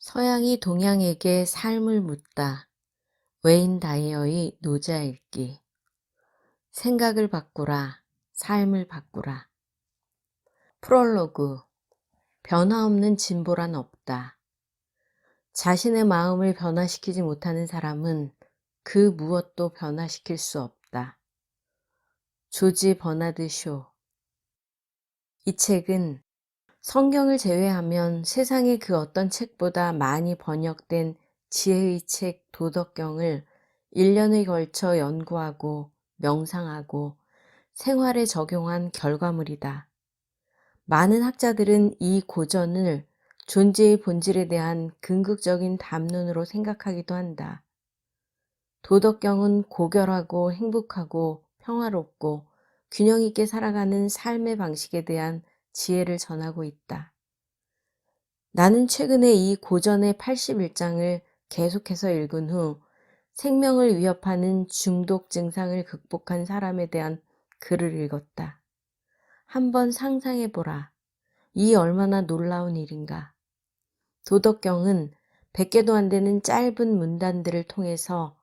서양이 동양에게 삶을 묻다. 웨인 다이어의 노자일기. 생각을 바꾸라. 삶을 바꾸라. 프롤로그. 변화 없는 진보란 없다. 자신의 마음을 변화시키지 못하는 사람은 그 무엇도 변화시킬 수 없다. 조지 버나드 쇼. 이 책은 성경을 제외하면 세상의 그 어떤 책보다 많이 번역된 지혜의 책 도덕경을 1년에 걸쳐 연구하고 명상하고 생활에 적용한 결과물이다. 많은 학자들은 이 고전을 존재의 본질에 대한 긍극적인 담론으로 생각하기도 한다. 도덕경은 고결하고 행복하고 평화롭고 균형 있게 살아가는 삶의 방식에 대한 지혜를 전하고 있다. 나는 최근에 이 고전의 81장을 계속해서 읽은 후 생명을 위협하는 중독 증상을 극복한 사람에 대한 글을 읽었다. 한번 상상해보라. 이 얼마나 놀라운 일인가. 도덕경은 100개도 안 되는 짧은 문단들을 통해서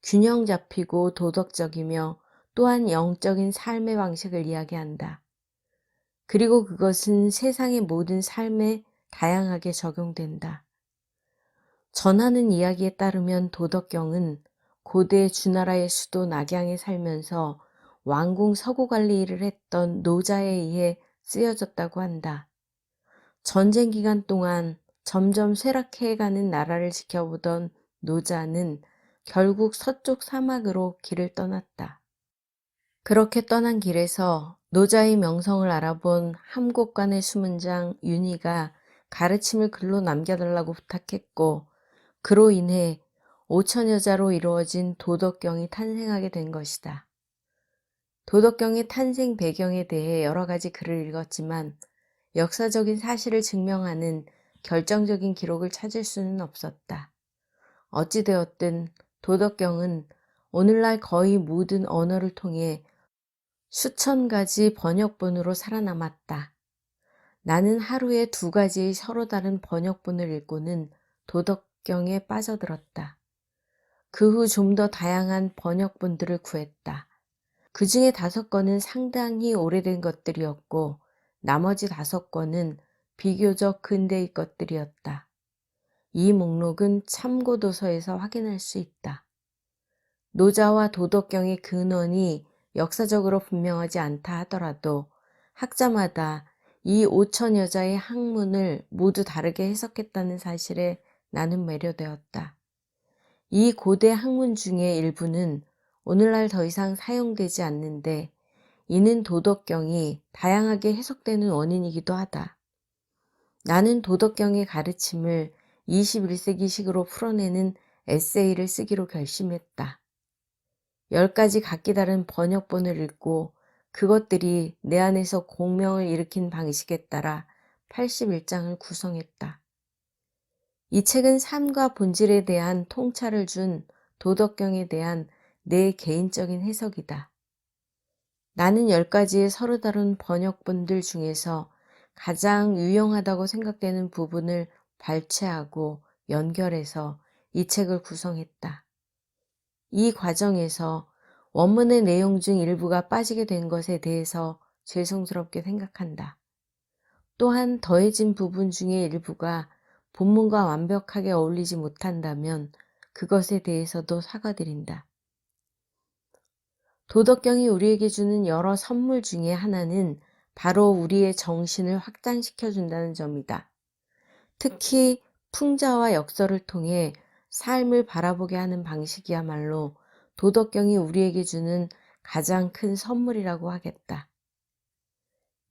균형 잡히고 도덕적이며 또한 영적인 삶의 방식을 이야기한다. 그리고 그것은 세상의 모든 삶에 다양하게 적용된다. 전하는 이야기에 따르면 도덕경은 고대 주나라의 수도 낙양에 살면서 왕궁 서구 관리 일을 했던 노자에 의해 쓰여졌다고 한다. 전쟁 기간 동안 점점 쇠락해가는 나라를 지켜보던 노자는 결국 서쪽 사막으로 길을 떠났다. 그렇게 떠난 길에서 노자의 명성을 알아본 함곡관의 수문장 윤희가 가르침을 글로 남겨달라고 부탁했고, 그로 인해 5천여자로 이루어진 도덕경이 탄생하게 된 것이다. 도덕경의 탄생 배경에 대해 여러 가지 글을 읽었지만 역사적인 사실을 증명하는 결정적인 기록을 찾을 수는 없었다. 어찌되었든 도덕경은 오늘날 거의 모든 언어를 통해 수천 가지 번역본으로 살아남았다. 나는 하루에 2가지의 서로 다른 번역본을 읽고는 도덕경에 빠져들었다. 그 후 좀 더 다양한 번역본들을 구했다. 그 중에 5권은 상당히 오래된 것들이었고 나머지 5권은 비교적 근대의 것들이었다. 이 목록은 참고도서에서 확인할 수 있다. 노자와 도덕경의 근원이 역사적으로 분명하지 않다 하더라도 학자마다 이 5천 여자의 학문을 모두 다르게 해석했다는 사실에 나는 매료되었다. 이 고대 학문 중에 일부는 오늘날 더 이상 사용되지 않는데 이는 도덕경이 다양하게 해석되는 원인이기도 하다. 나는 도덕경의 가르침을 21세기식으로 풀어내는 에세이를 쓰기로 결심했다. 10가지 각기 다른 번역본을 읽고 그것들이 내 안에서 공명을 일으킨 방식에 따라 81장을 구성했다. 이 책은 삶과 본질에 대한 통찰을 준 도덕경에 대한 내 개인적인 해석이다. 나는 10가지의 서로 다른 번역본들 중에서 가장 유용하다고 생각되는 부분을 발췌하고 연결해서 이 책을 구성했다. 이 과정에서 원문의 내용 중 일부가 빠지게 된 것에 대해서 죄송스럽게 생각한다. 또한 더해진 부분 중에 일부가 본문과 완벽하게 어울리지 못한다면 그것에 대해서도 사과드린다. 도덕경이 우리에게 주는 여러 선물 중에 하나는 바로 우리의 정신을 확장시켜준다는 점이다. 특히 풍자와 역설을 통해 삶을 바라보게 하는 방식이야말로 도덕경이 우리에게 주는 가장 큰 선물이라고 하겠다.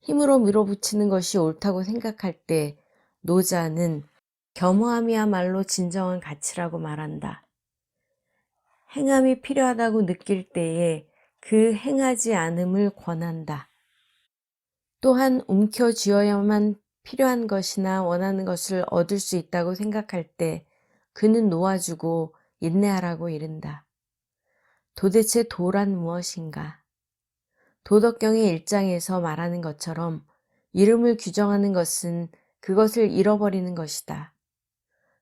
힘으로 밀어붙이는 것이 옳다고 생각할 때 노자는 겸허함이야말로 진정한 가치라고 말한다. 행함이 필요하다고 느낄 때에 그 행하지 않음을 권한다. 또한 움켜쥐어야만 필요한 것이나 원하는 것을 얻을 수 있다고 생각할 때 그는 놓아주고 인내하라고 이른다. 도대체 도란 무엇인가? 도덕경의 1장에서 말하는 것처럼 이름을 규정하는 것은 그것을 잃어버리는 것이다.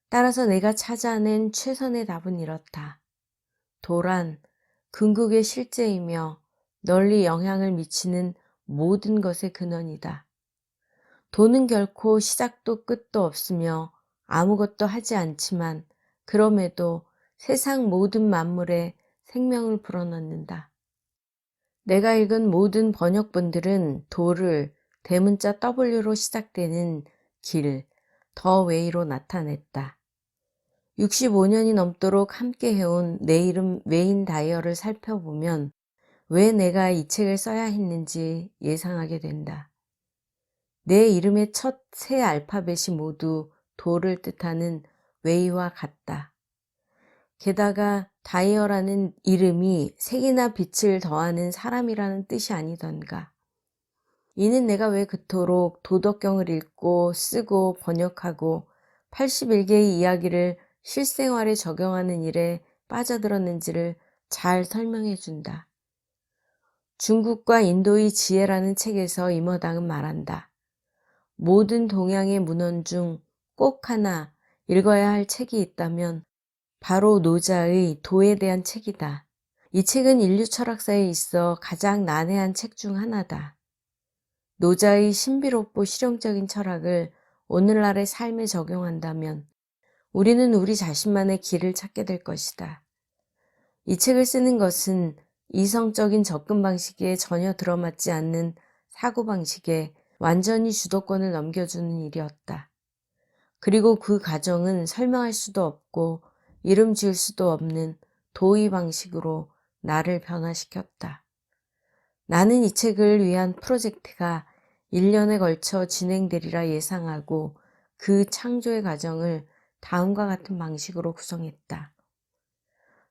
따라서 내가 찾아낸 최선의 답은 이렇다. 도란 궁극의 실제이며 널리 영향을 미치는 모든 것의 근원이다. 도는 결코 시작도 끝도 없으며 아무것도 하지 않지만 그럼에도 세상 모든 만물에 생명을 불어넣는다. 내가 읽은 모든 번역본들은 도를 대문자 W로 시작되는 길, 더 웨이로 나타냈다. 65년이 넘도록 함께 해온 내 이름 웨인 다이어를 살펴보면 왜 내가 이 책을 써야 했는지 예상하게 된다. 내 이름의 첫 세 알파벳이 모두 도를 뜻하는 웨이와 같다. 게다가 다이어라는 이름이 색이나 빛을 더하는 사람이라는 뜻이 아니던가. 이는 내가 왜 그토록 도덕경을 읽고 쓰고 번역하고 81개의 이야기를 실생활에 적용하는 일에 빠져들었는지를 잘 설명해 준다. 중국과 인도의 지혜라는 책에서 임어당은 말한다. 모든 동양의 문헌 중 꼭 하나 읽어야 할 책이 있다면 바로 노자의 도에 대한 책이다. 이 책은 인류 철학사에 있어 가장 난해한 책 중 하나다. 노자의 신비롭고 실용적인 철학을 오늘날의 삶에 적용한다면 우리는 우리 자신만의 길을 찾게 될 것이다. 이 책을 쓰는 것은 이성적인 접근 방식에 전혀 들어맞지 않는 사고방식에 완전히 주도권을 넘겨주는 일이었다. 그리고 그 과정은 설명할 수도 없고 이름 지을 수도 없는 도의 방식으로 나를 변화시켰다. 나는 이 책을 위한 프로젝트가 1년에 걸쳐 진행되리라 예상하고 그 창조의 과정을 다음과 같은 방식으로 구성했다.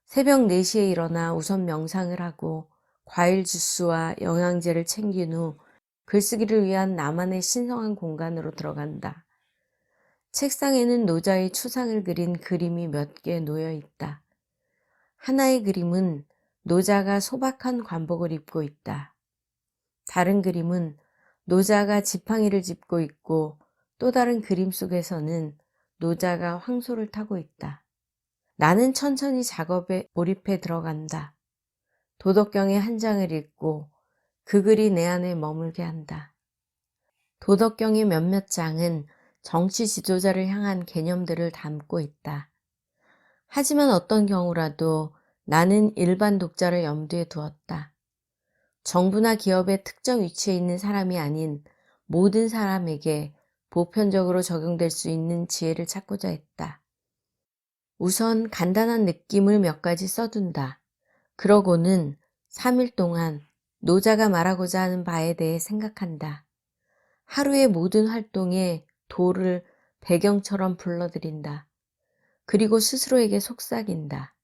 새벽 4시에 일어나 우선 명상을 하고 과일 주스와 영양제를 챙긴 후 글쓰기를 위한 나만의 신성한 공간으로 들어간다. 책상에는 노자의 추상을 그린 그림이 몇 개 놓여 있다. 하나의 그림은 노자가 소박한 관복을 입고 있다. 다른 그림은 노자가 지팡이를 짚고 있고 또 다른 그림 속에서는 노자가 황소를 타고 있다. 나는 천천히 작업에 몰입해 들어간다. 도덕경의 한 장을 읽고 그 글이 내 안에 머물게 한다. 도덕경의 몇몇 장은 정치 지도자를 향한 개념들을 담고 있다. 하지만 어떤 경우라도 나는 일반 독자를 염두에 두었다. 정부나 기업의 특정 위치에 있는 사람이 아닌 모든 사람에게 보편적으로 적용될 수 있는 지혜를 찾고자 했다. 우선 간단한 느낌을 몇 가지 써둔다. 그러고는 3일 동안 노자가 말하고자 하는 바에 대해 생각한다. 하루의 모든 활동에 도를 배경처럼 불러들인다. 그리고 스스로에게 속삭인다.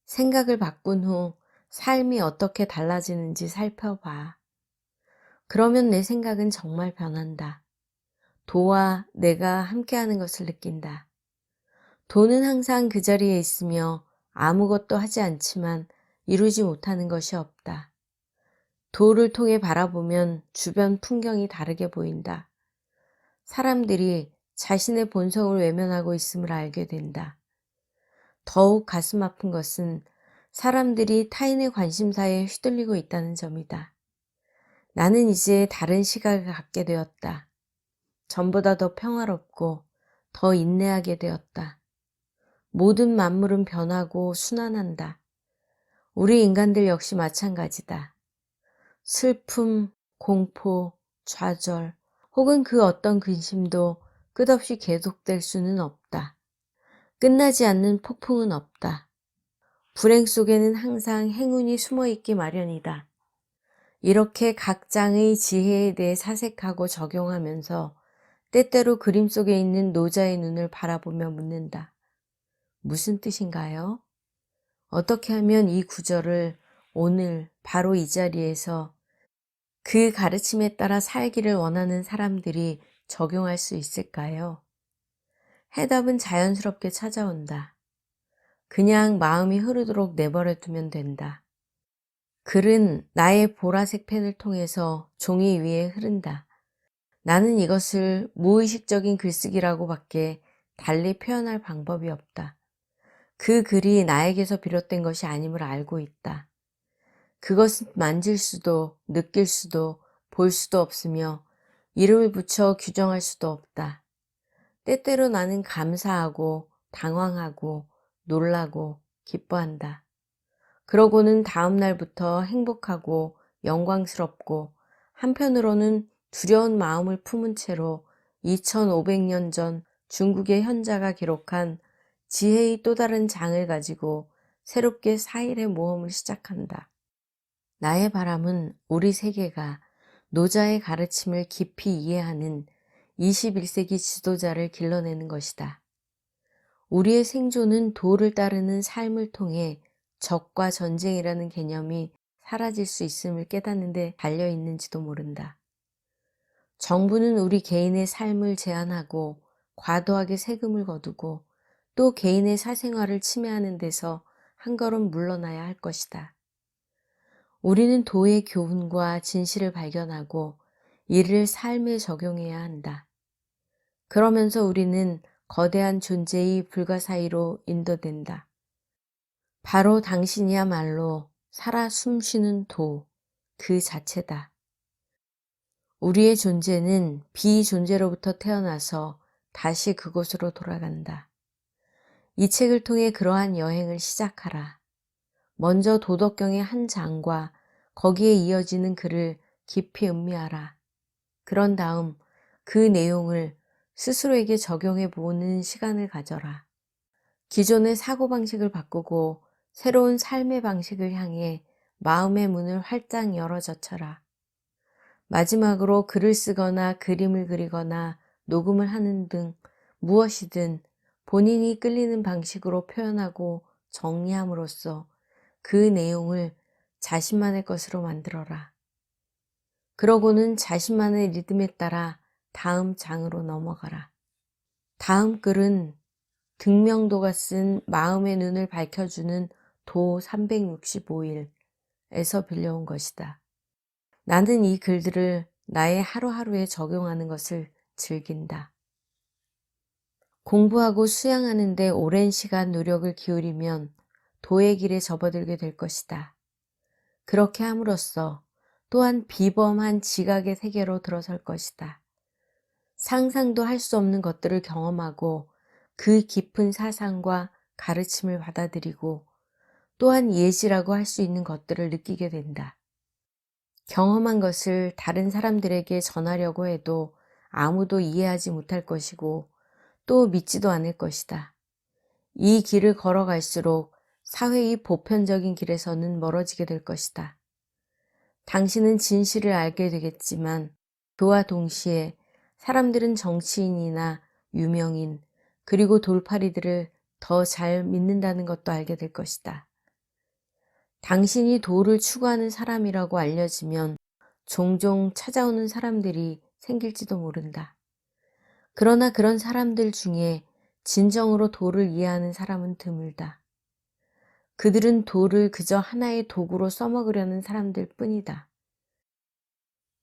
생각을 바꾼 후 삶이 어떻게 달라지는지 살펴봐. 그러면 내 생각은 정말 변한다. 도와 내가 함께하는 것을 느낀다. 도는 항상 그 자리에 있으며 아무것도 하지 않지만 이루지 못하는 것이 없다. 도를 통해 바라보면 주변 풍경이 다르게 보인다. 사람들이 자신의 본성을 외면하고 있음을 알게 된다. 더욱 가슴 아픈 것은 사람들이 타인의 관심사에 휘둘리고 있다는 점이다. 나는 이제 다른 시각을 갖게 되었다. 전보다 더 평화롭고 더 인내하게 되었다. 모든 만물은 변하고 순환한다. 우리 인간들 역시 마찬가지다. 슬픔, 공포, 좌절, 혹은 그 어떤 근심도 끝없이 계속될 수는 없다. 끝나지 않는 폭풍은 없다. 불행 속에는 항상 행운이 숨어있기 마련이다. 이렇게 각 장의 지혜에 대해 사색하고 적용하면서 때때로 그림 속에 있는 노자의 눈을 바라보며 묻는다. 무슨 뜻인가요? 어떻게 하면 이 구절을 오늘 바로 이 자리에서 그 가르침에 따라 살기를 원하는 사람들이 적용할 수 있을까요? 해답은 자연스럽게 찾아온다. 그냥 마음이 흐르도록 내버려 두면 된다. 글은 나의 보라색 펜을 통해서 종이 위에 흐른다. 나는 이것을 무의식적인 글쓰기라고밖에 달리 표현할 방법이 없다. 그 글이 나에게서 비롯된 것이 아님을 알고 있다. 그것은 만질 수도 느낄 수도 볼 수도 없으며 이름을 붙여 규정할 수도 없다. 때때로 나는 감사하고 당황하고 놀라고 기뻐한다. 그러고는 다음 날부터 행복하고 영광스럽고 한편으로는 두려운 마음을 품은 채로 2500년 전 중국의 현자가 기록한 지혜의 또 다른 장을 가지고 새롭게 사일의 모험을 시작한다. 나의 바람은 우리 세계가 노자의 가르침을 깊이 이해하는 21세기 지도자를 길러내는 것이다. 우리의 생존은 도를 따르는 삶을 통해 적과 전쟁이라는 개념이 사라질 수 있음을 깨닫는 데 달려 있는지도 모른다. 정부는 우리 개인의 삶을 제한하고 과도하게 세금을 거두고 또 개인의 사생활을 침해하는 데서 한 걸음 물러나야 할 것이다. 우리는 도의 교훈과 진실을 발견하고 이를 삶에 적용해야 한다. 그러면서 우리는 거대한 존재의 불가사의로 인도된다. 바로 당신이야말로 살아 숨쉬는 도, 그 자체다. 우리의 존재는 비존재로부터 태어나서 다시 그곳으로 돌아간다. 이 책을 통해 그러한 여행을 시작하라. 먼저 도덕경의 한 장과 거기에 이어지는 글을 깊이 음미하라. 그런 다음 그 내용을 스스로에게 적용해 보는 시간을 가져라. 기존의 사고방식을 바꾸고 새로운 삶의 방식을 향해 마음의 문을 활짝 열어 젖혀라. 마지막으로 글을 쓰거나 그림을 그리거나 녹음을 하는 등 무엇이든 본인이 끌리는 방식으로 표현하고 정리함으로써 그 내용을 자신만의 것으로 만들어라. 그러고는 자신만의 리듬에 따라 다음 장으로 넘어가라. 다음 글은 등명도가 쓴 마음의 눈을 밝혀주는 도 365일에서 빌려온 것이다. 나는 이 글들을 나의 하루하루에 적용하는 것을 즐긴다. 공부하고 수양하는 데 오랜 시간 노력을 기울이면 도의 길에 접어들게 될 것이다. 그렇게 함으로써 또한 비범한 지각의 세계로 들어설 것이다. 상상도 할 수 없는 것들을 경험하고 그 깊은 사상과 가르침을 받아들이고 또한 예지라고 할 수 있는 것들을 느끼게 된다. 경험한 것을 다른 사람들에게 전하려고 해도 아무도 이해하지 못할 것이고 또 믿지도 않을 것이다. 이 길을 걸어갈수록 사회의 보편적인 길에서는 멀어지게 될 것이다. 당신은 진실을 알게 되겠지만 그와 동시에 사람들은 정치인이나 유명인 그리고 돌팔이들을 더 잘 믿는다는 것도 알게 될 것이다. 당신이 도를 추구하는 사람이라고 알려지면 종종 찾아오는 사람들이 생길지도 모른다. 그러나 그런 사람들 중에 진정으로 도를 이해하는 사람은 드물다. 그들은 도를 그저 하나의 도구로 써먹으려는 사람들 뿐이다.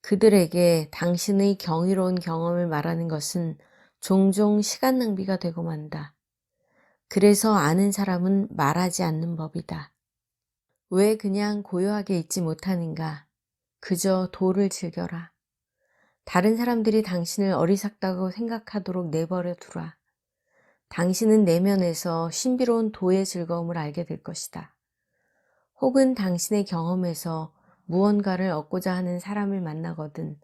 그들에게 당신의 경이로운 경험을 말하는 것은 종종 시간 낭비가 되고 만다. 그래서 아는 사람은 말하지 않는 법이다. 왜 그냥 고요하게 있지 못하는가? 그저 도를 즐겨라. 다른 사람들이 당신을 어리석다고 생각하도록 내버려 두라. 당신은 내면에서 신비로운 도의 즐거움을 알게 될 것이다. 혹은 당신의 경험에서 무언가를 얻고자 하는 사람을 만나거든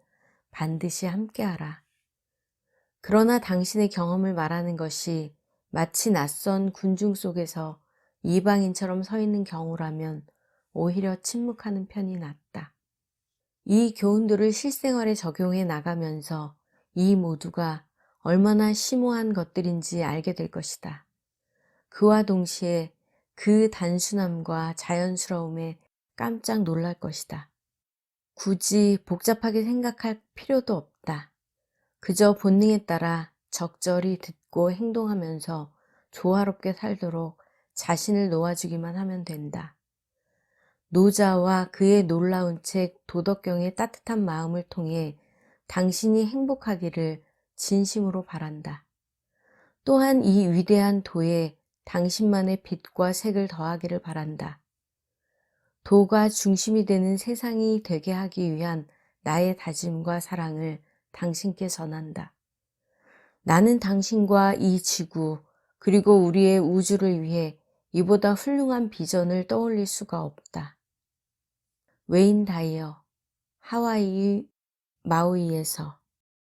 반드시 함께하라. 그러나 당신의 경험을 말하는 것이 마치 낯선 군중 속에서 이방인처럼 서 있는 경우라면 오히려 침묵하는 편이 낫다. 이 교훈들을 실생활에 적용해 나가면서 이 모두가 얼마나 심오한 것들인지 알게 될 것이다. 그와 동시에 그 단순함과 자연스러움에 깜짝 놀랄 것이다. 굳이 복잡하게 생각할 필요도 없다. 그저 본능에 따라 적절히 듣고 행동하면서 조화롭게 살도록 자신을 놓아주기만 하면 된다. 노자와 그의 놀라운 책 도덕경의 따뜻한 마음을 통해 당신이 행복하기를 진심으로 바란다. 또한 이 위대한 도에 당신만의 빛과 색을 더하기를 바란다. 도가 중심이 되는 세상이 되게 하기 위한 나의 다짐과 사랑을 당신께 전한다. 나는 당신과 이 지구, 그리고 우리의 우주를 위해 이보다 훌륭한 비전을 떠올릴 수가 없다. 웨인 다이어, 하와이 마우이에서